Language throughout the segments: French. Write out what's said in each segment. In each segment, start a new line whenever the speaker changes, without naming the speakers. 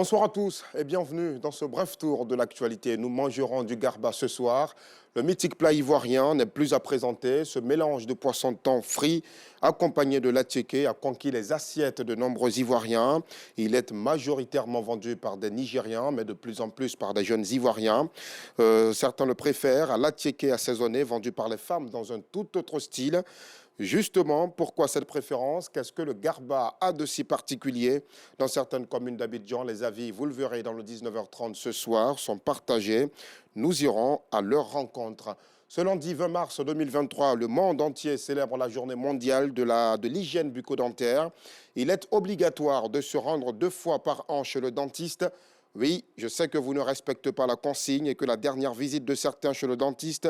Bonsoir à tous et bienvenue dans ce bref tour de l'actualité. Nous mangerons du garba ce soir. Le mythique plat ivoirien n'est plus à présenter. Ce mélange de poisson de thon frit accompagné de l'attiéké a conquis les assiettes de nombreux Ivoiriens. Il est majoritairement vendu par des Nigérians, mais de plus en plus par des jeunes Ivoiriens. Certains le préfèrent à l'attiéké assaisonné, vendu par les femmes dans un tout autre style. Justement, pourquoi cette préférence? Qu'est-ce que le garba a de si particulier? Dans certaines communes d'Abidjan, les avis, vous le verrez dans le 19h30 ce soir, sont partagés. Nous irons à leur rencontre. Ce lundi 20 mars 2023, le monde entier célèbre la journée mondiale de l'hygiène bucco-dentaire. Il est obligatoire de se rendre 2 fois par an chez le dentiste. Oui, je sais que vous ne respectez pas la consigne et que la dernière visite de certains chez le dentiste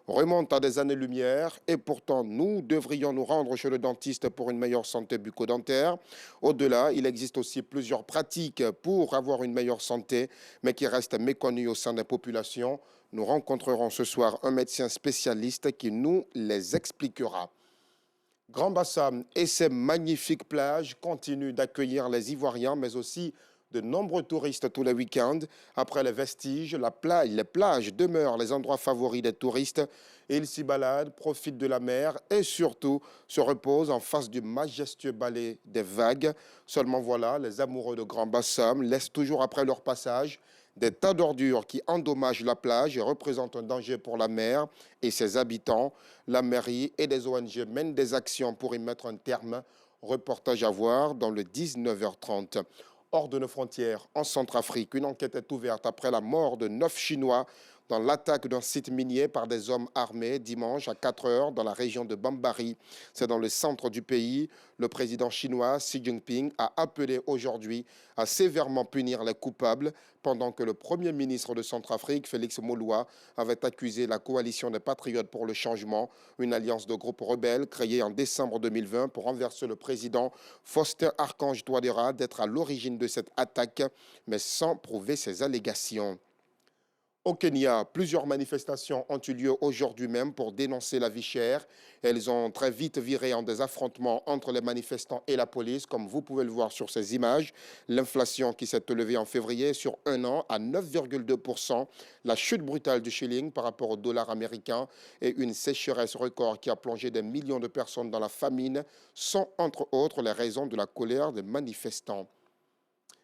remonte à des années-lumière et pourtant nous devrions nous rendre chez le dentiste pour une meilleure santé bucco-dentaire. Au-delà, il existe aussi plusieurs pratiques pour avoir une meilleure santé mais qui restent méconnues au sein des populations. Nous rencontrerons ce soir un médecin spécialiste qui nous les expliquera. Grand Bassam et ses magnifiques plages continuent d'accueillir les Ivoiriens mais aussi de nombreux touristes tous les week-ends. Après les vestiges, les plages demeurent les endroits favoris des touristes. Ils s'y baladent, profitent de la mer et surtout se reposent en face du majestueux ballet des vagues. Seulement voilà, les amoureux de Grand Bassam laissent toujours après leur passage des tas d'ordures qui endommagent la plage et représentent un danger pour la mer et ses habitants. La mairie et des ONG mènent des actions pour y mettre un terme. Reportage à voir dans le 19h30. Hors de nos frontières, en Centrafrique, une enquête est ouverte après la mort de 9 Chinois dans l'attaque d'un site minier par des hommes armés dimanche à 4 heures dans la région de Bambari. C'est dans le centre du pays. Le président chinois Xi Jinping a appelé aujourd'hui à sévèrement punir les coupables pendant que le premier ministre de Centrafrique, Félix Moloua, avait accusé la coalition des Patriotes pour le changement, une alliance de groupes rebelles créée en décembre 2020 pour renverser le président Faustin Archange Touadéra d'être à l'origine de cette attaque, mais sans prouver ses allégations. Au Kenya, plusieurs manifestations ont eu lieu aujourd'hui même pour dénoncer la vie chère. Elles ont très vite viré en des affrontements entre les manifestants et la police, comme vous pouvez le voir sur ces images. L'inflation qui s'est élevée en février sur un an à 9,2%, la chute brutale du shilling par rapport au dollar américain et une sécheresse record qui a plongé des millions de personnes dans la famine sont entre autres les raisons de la colère des manifestants.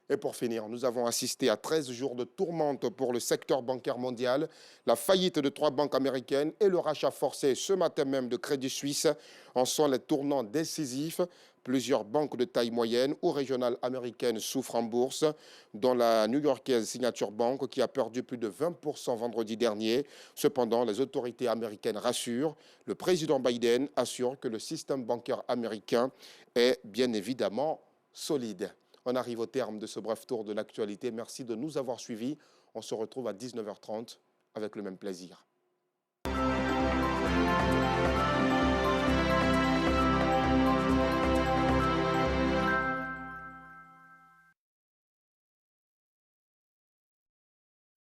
Et pour finir, nous avons assisté à 13 jours de tourmente pour le secteur bancaire mondial, la faillite de 3 banques américaines et le rachat forcé ce matin même de Crédit Suisse en sont les tournants décisifs. Plusieurs banques de taille moyenne ou régionales américaines souffrent en bourse, dont la new-yorkaise Signature Bank qui a perdu plus de 20% vendredi dernier. Cependant, les autorités américaines rassurent. Le président Biden assure que le système bancaire américain est bien évidemment solide. On arrive au terme de ce bref tour de l'actualité. Merci de nous avoir suivis. On se retrouve à 19h30 avec le même plaisir.